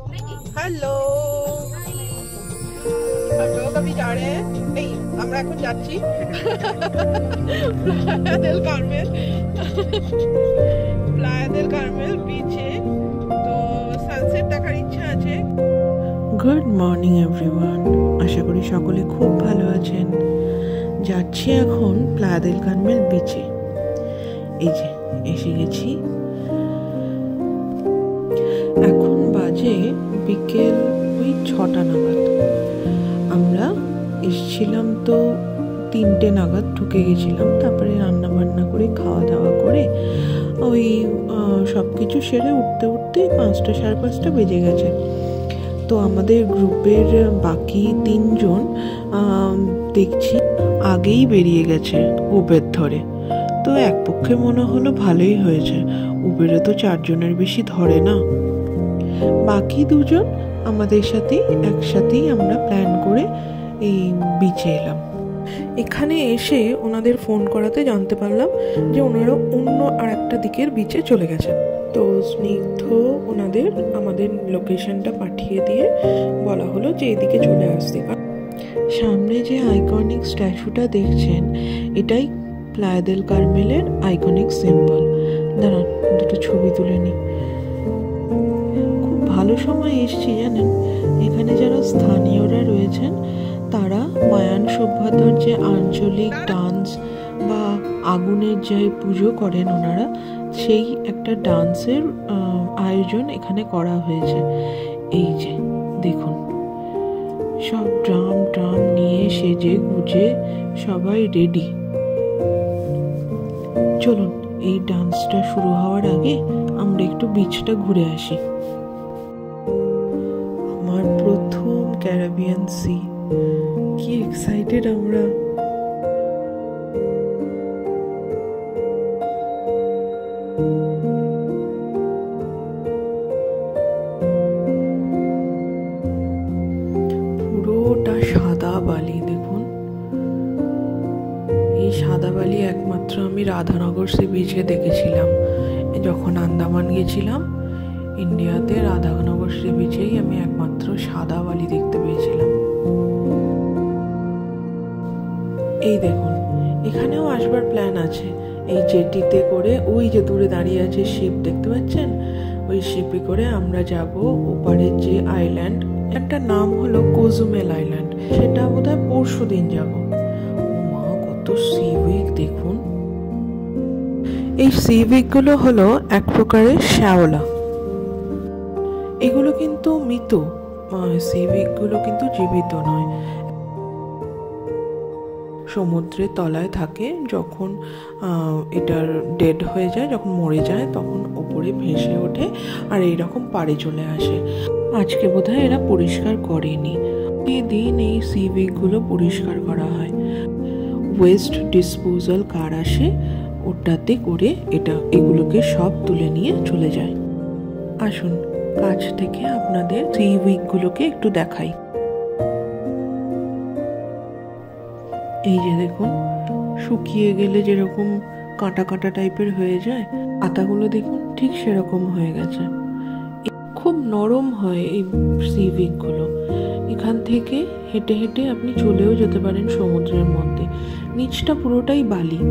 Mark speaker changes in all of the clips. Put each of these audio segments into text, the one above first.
Speaker 1: Hello, आप लोग अभी जा रहे हैं? नहीं, আমরা এখন যাচ্ছি প্লায়া দেল কার্মেল বিচে। তো সানসেট দেখার ইচ্ছা আছে। গুড মর্নিং এভরিওয়ান, আশা করি সকলে খুব ভালো আছেন। যাচ্ছি এখন প্লায়া দেল কার্মেল বিচে। এই যে এসে গেছি। এখন বাজে বিকেল ওই 6টা নাগাদ। আমরা এসেছিলাম তো 3টে নাগাদ ঢুকে গেছিলাম। তারপরে রান্না বান্না করে খাওয়া দাওয়া করে ওই সব কিছু সেরে উঠতে 5টা সাড়ে 5টা বেজে গেছে। তো আমাদের গ্রুপের বাকি 3জন দেখছি আগেই বেরিয়ে গেছে উবের ধরে। তো এক পক্ষে মনে হলো ভালোই হয়েছে, উবেরে তো 4 জনের বেশি ধরে না। বাকি 2জন আমাদের সাথে একসাথেই আমরা প্ল্যান করে এই বিচে এলাম। এখানে এসে ওনাদের ফোন করাতে জানতে পারলাম যে ওনারা অন্য আর একটা দিকের বিচে চলে গেছে। তো স্নিগ্ধ ওনাদের আমাদের লোকেশনটা পাঠিয়ে দিয়ে বলা হলো যে এদিকে চলে আসতে। সামনে যে আইকনিক স্ট্যাচুটা দেখছেন, এটাই প্লায়া দেল কার্মেলের আইকনিক সিম্বল। দাঁড়ান দুটো ছবি তুলে নিই। খুব ভালো সময় এসেছি জানেন। এখানে যারা স্থানীয়রা রয়েছেন তারা মায়ান সভ্যতার যে আঞ্চলিক ডান্স বা আগুনের যে পুজো করেন ওনারা, সেই একটা ডান্সের আয়োজন এখানে করা হয়েছে। এই যে দেখুন, সব ড্রাম নিয়ে সেজে গুজে সবাই রেডি। চলুন এই ডান্সটা শুরু হওয়ার আগে আমরা একটু বিচটা ঘুরে আসি। আমার প্রথম ক্যারিবিয়ান সি, কি এক্সাইটেড আমরা। পুরোটা সাদা বালি দেখুন। এই সাদা বালি একমাত্র আমি রাধানগর সি বিচে দেখেছিলাম। যখন আন্দামান গেছিলাম ইন্ডিয়াতে, রাধানগর সি বিচেই আমি একমাত্র সাদা বালি দেখতে পেয়েছিলাম। এই দেখুন, এখানেও আসবার প্ল্যান আছে। এই জেটিতে করে ওই যে দূরে দাঁড়িয়ে আছে শিপ দেখতে পাচ্ছেন, ওই শিপে করে আমরা যাব ওপারের যে আইল্যান্ড, একটা নাম হলো কোজুমেল আইল্যান্ড, সেটা বোধহয় পরশু দিন যাব। মা কত সিউইক দেখুন। এই সিউইক গুলো হলো এক প্রকারের শ্যাওলা। এগুলো কিন্তু মৃত, সিউইক গুলো কিন্তু জীবিত নয়। সমুদ্রের তলায় থাকে, যখন এটার ডেড হয়ে যায়, যখন মরে যায়, তখন ওপরে ভেসে ওঠে আর এইরকম পাড়ে চলে আসে। আজকে বোধহয় এরা পরিষ্কার করেনি। দিন এই সিউইক গুলো পরিষ্কার করা হয়। ওয়েস্ট ডিসপোজাল কার আসে, ওটাতে করে এগুলোকে সব তুলে নিয়ে চলে যায়। আসুন কাছ থেকে আপনাদের সিউইক গুলোকে একটু দেখাই। এই যে দেখুন, শুকিয়ে গেলে যেরকম কাঁটা কাঁটা টাইপের হয়ে যায়, পাতাগুলো দেখুন ঠিক সেরকম হয়ে গেছে। খুব নরম হয় এই সিউইক গুলো। এখান থেকে হেঁটে হেঁটে আপনি চলেও যেতে পারেন সমুদ্রের মধ্যে। নিচটা পুরোটাই বালি।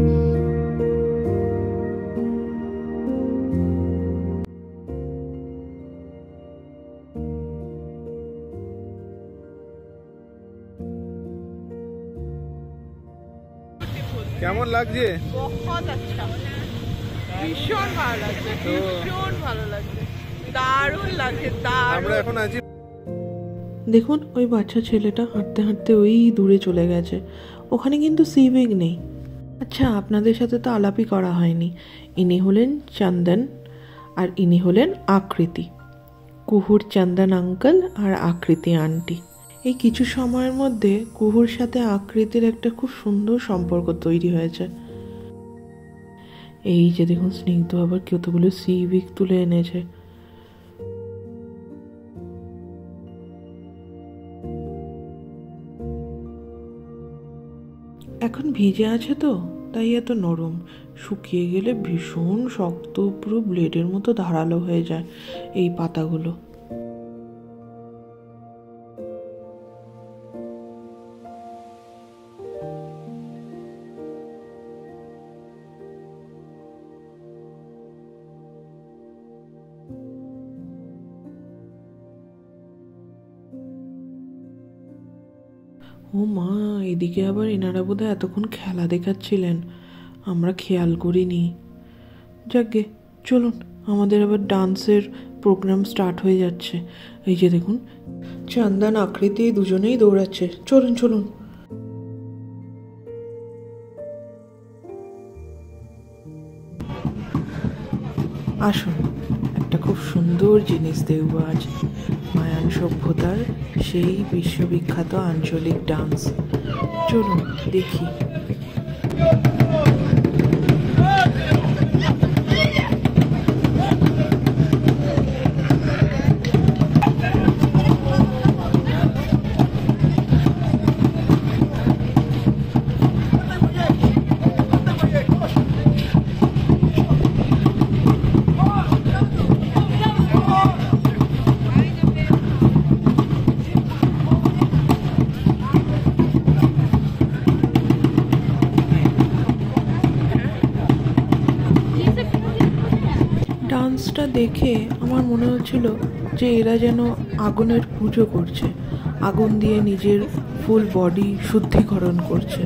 Speaker 2: কেমন লাগছে?
Speaker 1: বহুত আচ্ছা, ভীষণ ভালো লাগছে, ভীষণ ভালো লাগছে, দারুণ লাগছে, দারুণ।
Speaker 2: আমরা এখন আছি,
Speaker 1: দেখুন ওই বাচ্চা ছেলেটা হাঁটতে হাঁটতে ওই দূরে চলে গেছে। ওখানে কিন্তু সিউইক নেই। আচ্ছা, আপনাদের সাথে তো আলাপই করা হয়নি। ইনি হলেন চন্দন আর ইনি হলেন আকৃতি। কুহুর চন্দন আঙ্কেল আর আকৃতি আন্টি। এই কিছু সময়ের মধ্যে কুহুর সাথে আকৃতির একটা খুব সুন্দর সম্পর্ক তৈরি হয়েছে। এই যে দেখুন, স্নিগ্ধ আবার কতগুলো সিউইক তুলে এনেছে। এখন ভিজে আছে তো তাই এত নরম, শুকিয়ে গেলে ভীষণ শক্ত, পুরো ব্লেডের মতো ধারালো হয়ে যায় এই পাতাগুলো। ও মা, এদিকে আবার এনারা বোধহয় এতক্ষণ খেলা দেখাচ্ছিলেন, আমরা খেয়াল করিনি। যাকগে, চলুন, আমাদের আবার ডান্সের প্রোগ্রাম স্টার্ট হয়ে যাচ্ছে। এই যে দেখুন, চন্দন আকৃতি দুজনেই দৌড়াচ্ছে। চলুন চলুন। আসুন, একটা খুব সুন্দর জিনিস দেখব আজ, মায়ান সভ্যতার সেই বিশ্ববিখ্যাত আঞ্চলিক ডান্স। চলুন দেখি। ডান্সটা দেখে আমার মনে হচ্ছিল যে এরা যেন আগুনের পুজো করছে, আগুন দিয়ে নিজের ফুল বডি শুদ্ধিকরণ করছে।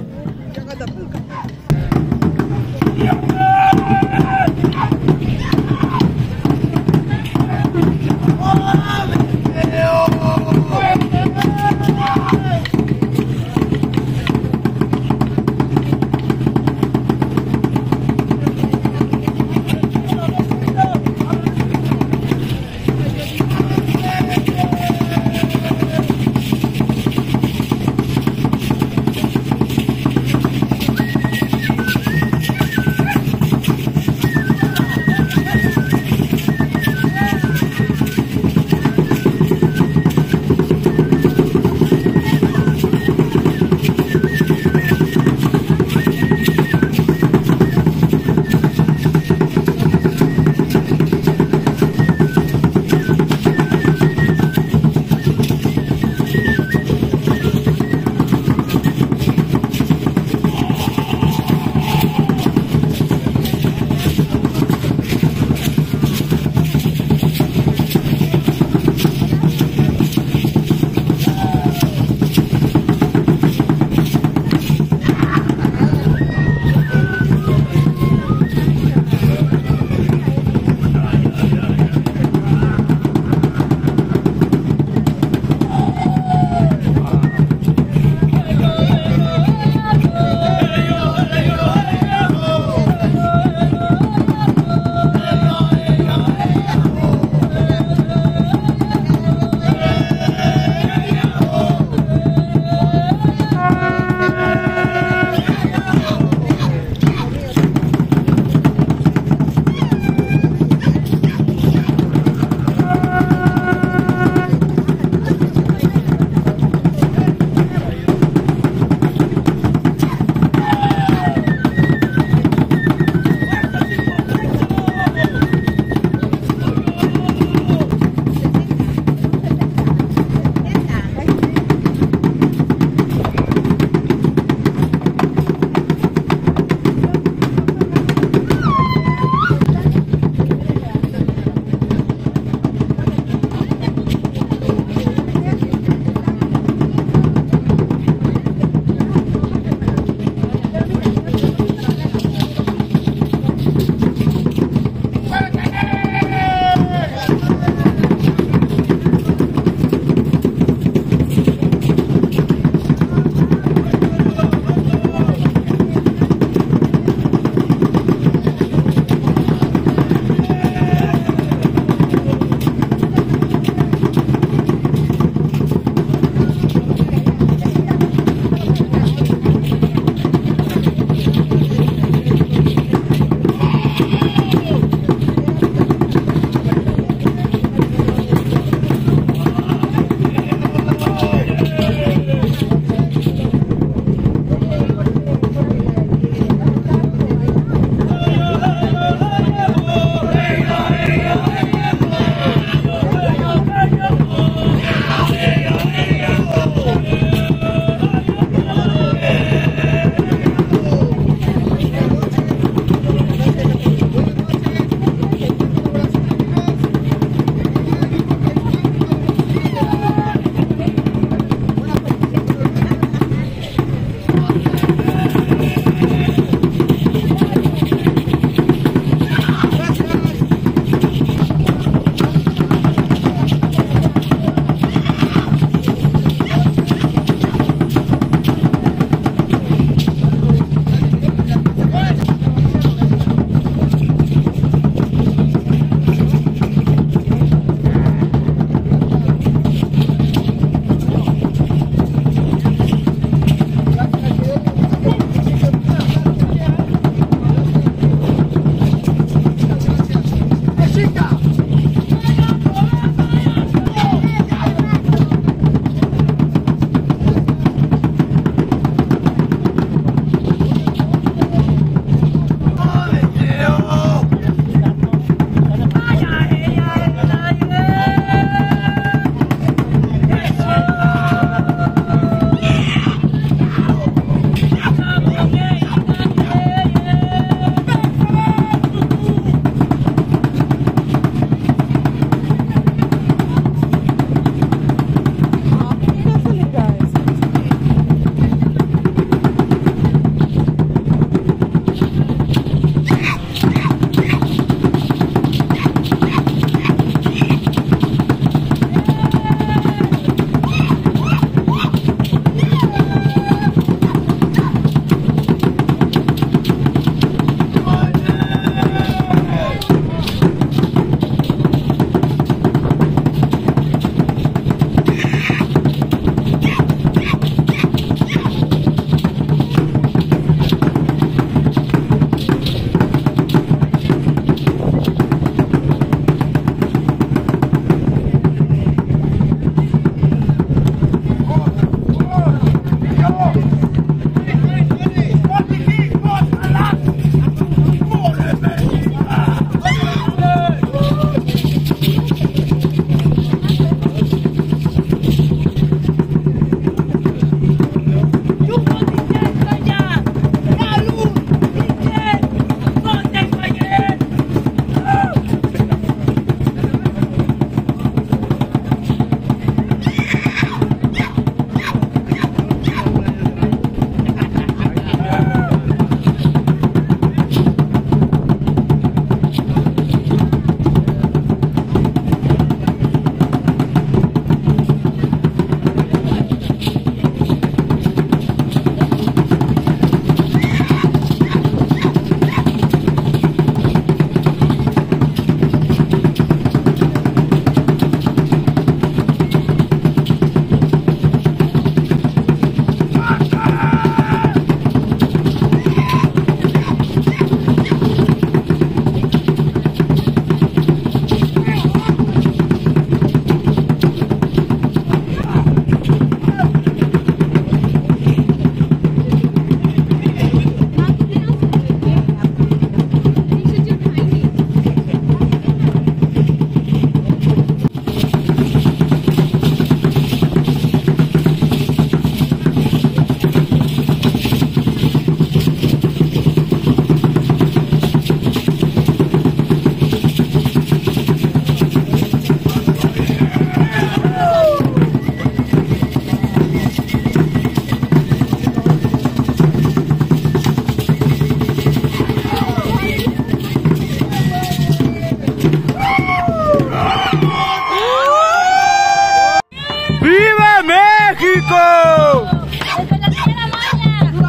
Speaker 2: México.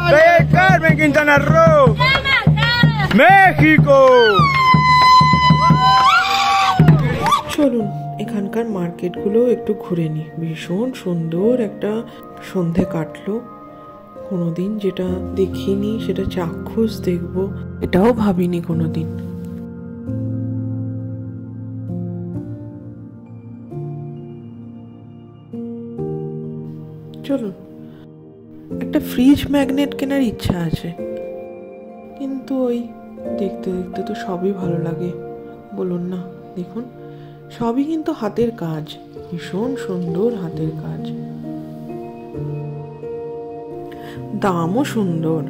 Speaker 2: Playa del Carmen, Quintana Roo. México.
Speaker 1: চলুন এখানকার মার্কেটগুলো একটু ঘুরে নিই। ভীষণ সুন্দর একটা সন্ধে কাটলো। কোনোদিন যেটা দেখিনি সেটা চাক্ষুষ দেখবো, এটাও ভাবিনি কোনোদিন। চলুন, একটা ফ্রিজ ম্যাগনেট কেনার ইচ্ছা আছে, কিন্তু ওই দেখতে দেখতে তো সবই ভালো লাগে, বলুন না। দেখুন, সবই কিন্তু হাতের কাজ, ভীষণ সুন্দর হাতের কাজ, দামও সুন্দর।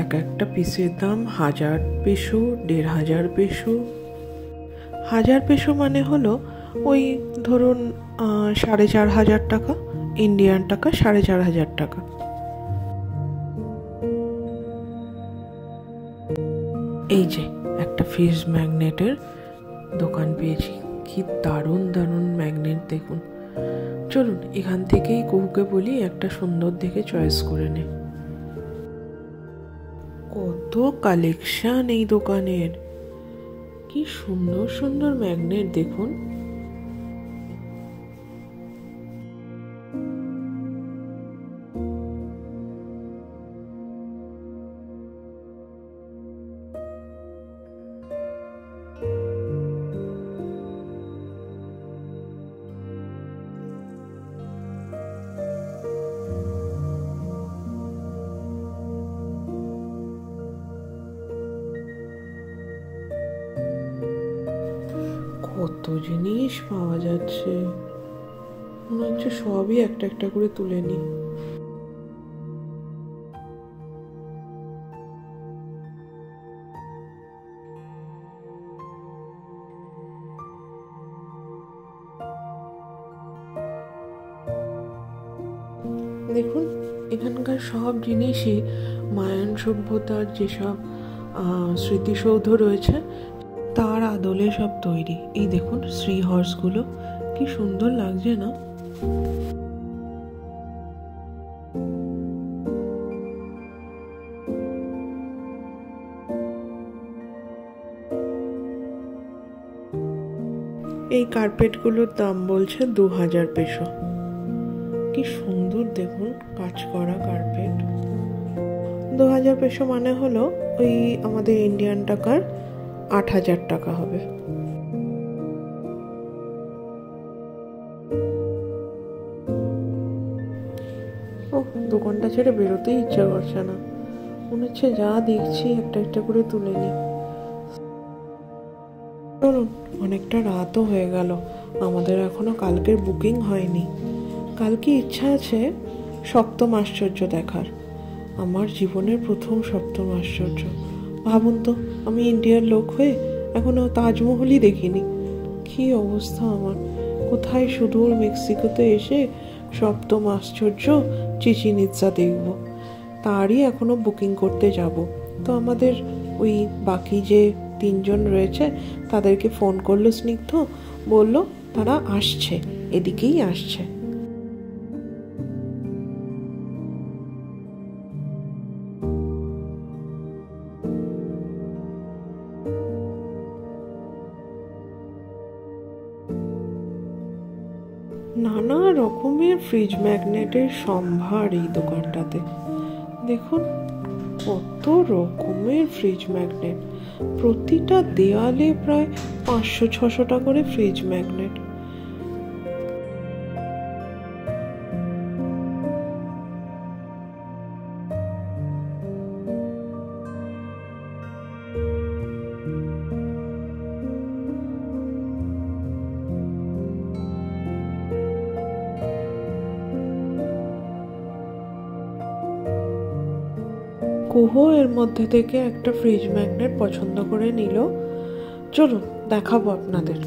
Speaker 1: এক একটা পিসের দাম 1000 পেসো, 1500 পেসো। 1000 পেসো মানে হলো ওই ধরুন 4500 টাকা, ইন্ডিয়ান টাকা 4500 টাকা। এই যে একটা ফ্রিজ ম্যাগনেটের দোকান পেয়েছি, কি দারুণ দারুণ ম্যাগনেট দেখুন। চলুন এখান থেকেই কুহুকে বলি একটা সুন্দর দেখে চয়েস করে নে। কত কালেকশন এই দোকানের, কি সুন্দর সুন্দর ম্যাগনেট দেখুন। কত জিনিস পাওয়া যাচ্ছে, মনে হচ্ছে সবই একটা একটা করে তুলে নি। দেখুন এখানকার সব জিনিসই মায়ান সভ্যতার যেসব স্মৃতিসৌধ রয়েছে তার আদলে সব তৈরি। এই দেখুন শ্রী হর্সগুলো কি সুন্দর লাগছে না? এই কার্পেটগুলোর দাম বলছে 2000 পেসো। কি সুন্দর দেখুন কাজ করা কার্পেট। 2000 পেসো মানে হলো ওই আমাদের ইন্ডিয়ান টাকার 8000 টাকা হবে। ও দোকানটা ছেড়ে বেরোতেই ইচ্ছা করছে না, মনে হচ্ছে যা দেখছি একটা একটা করে তুলে নি। চলুন, অনেকটা রাতও হয়ে গেল, আমাদের এখনো কালকের বুকিং হয়নি। কালকে ইচ্ছা আছে সপ্তম আশ্চর্য দেখার, আমার জীবনের প্রথম সপ্তম আশ্চর্য। ভাবুন তো, আমি ইন্ডিয়ার লোক হয়ে এখনো তাজমহলই দেখিনি। কি অবস্থা আমার! কোথায় সুদূর মেক্সিকোতে এসে সপ্তম আশ্চর্য চিচিন ইৎজা দেখব, তারই এখনো বুকিং করতে যাব। তো আমাদের ওই বাকি যে 3 জন রয়েছে তাদেরকে ফোন করলো স্নিগ্ধ, বলল তারা আসছে, এদিকেই আসছে। নানা রকমের ফ্রিজ ম্যাগনেটের সম্ভার এই দোকানটাতে। দেখুন কত রকমের ফ্রিজ ম্যাগনেট, প্রতিটা দেয়ালে প্রায় 500-600টা করে ফ্রিজ ম্যাগনেট। কুহু এর মধ্যে থেকে একটা ফ্রিজ ম্যাগনেট পছন্দ করে নিল। চলুন দেখাবো আপনাদের।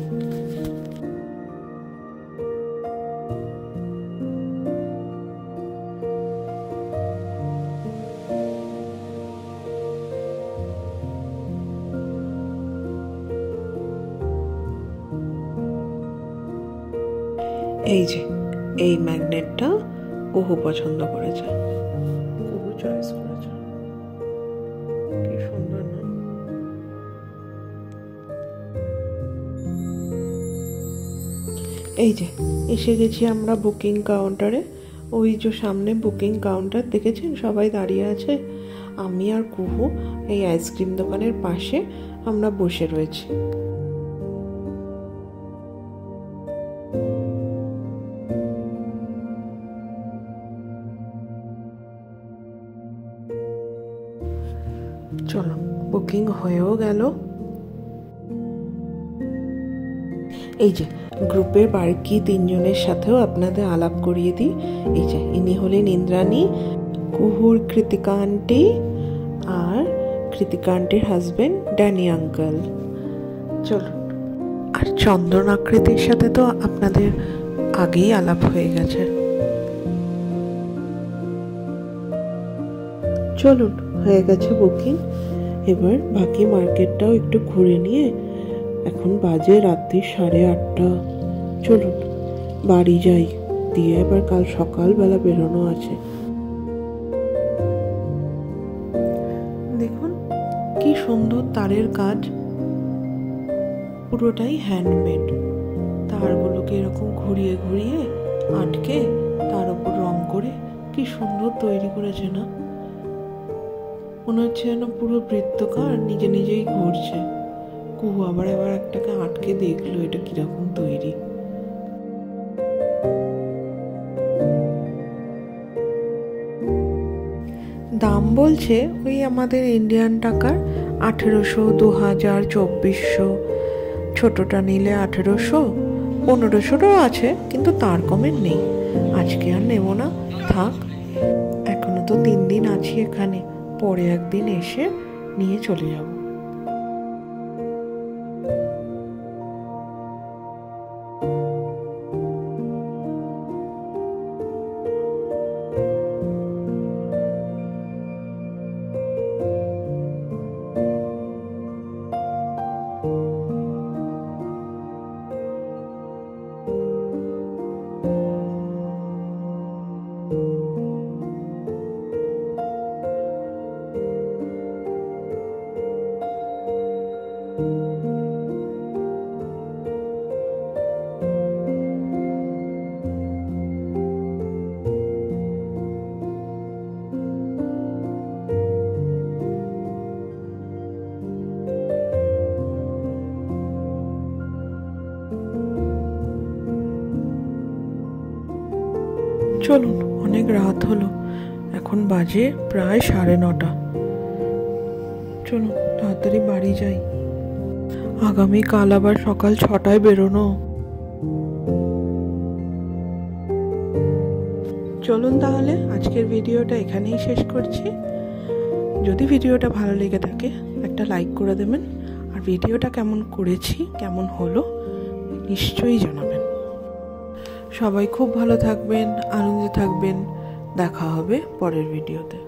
Speaker 1: এই যে এই ম্যাগনেটটা কুহু পছন্দ করেছে, কুহু চয়েস করেছে। কি সুন্দর না? এই যে এসে গেছি আমরা বুকিং কাউন্টারে। ওই যে সামনে বুকিং কাউন্টার দেখেছেন, সবাই দাঁড়িয়ে আছে। আমি আর কুহু এই আইসক্রিম দোকানের পাশে আমরা বসে রয়েছি। চলো, বুকিং হয়েও গেল। এই যে গ্রুপের বাকি 3 জনের সাথেও আপনাদের আলাপ করিয়ে দিই। এই যে ইনি হলেন ইন্দ্রাণী, কুহুর কৃতিকা আন্টি আর কৃতিকা আন্টির হাজবেন্ড ড্যানি আঙ্কেল। চলুন। আর চন্দন আকৃতির সাথে তো আপনাদের আগেই আলাপ হয়ে গেছে। চলুন, হয়ে গেছে বুকিং। এবার বাকি মার্কেটটাও একটু ঘুরে নিয়ে, এখন বাজে রাত্রি 8:30। চলুন বাড়ি যাই, দিয়ে এবার কাল সকালবেলা বেরোনো আছে। দেখুন কি সুন্দর তারের কাজ, পুরোটাই হ্যান্ডমেড। তারগুলোকে এরকম ঘুরিয়ে ঘুরিয়ে আটকে তার উপর রং করে কি সুন্দর তৈরি করেছে না? মনে হচ্ছে যেন পুরো বৃত্তকার নিজে নিজেই ঘুরছে। কুহু আবার একটাকে আটকে দেখলো এটা কিরকম তৈরি। দাম বলছে ওই আমাদের ইন্ডিয়ান টাকার 1800, 2000, 2400। ছোটটা নিলে 1800, 1500টাও আছে, কিন্তু তার কমের নেই। আজকে আর নেব না, থাক। এখনো তো 3 দিন আছি এখানে, পরে একদিন এসে নিয়ে চলে যাব। চলুন, অনেক রাত হলো, এখন বাজে প্রায় 9:30। চলুন তাড়াতাড়ি বাড়ি যাই, আগামীকাল আবার সকাল 6টায় বেরোনো। চলুন তাহলে আজকের ভিডিওটা এখানেই শেষ করছি। যদি ভিডিওটা ভালো লেগে থাকে একটা লাইক করে দেবেন, আর ভিডিওটা কেমন করেছি, কেমন হলো নিশ্চয়ই জানাবেন। সবাই খুব ভালো থাকবেন, আনন্দে থাকবেন। দেখা হবে পরের ভিডিওতে।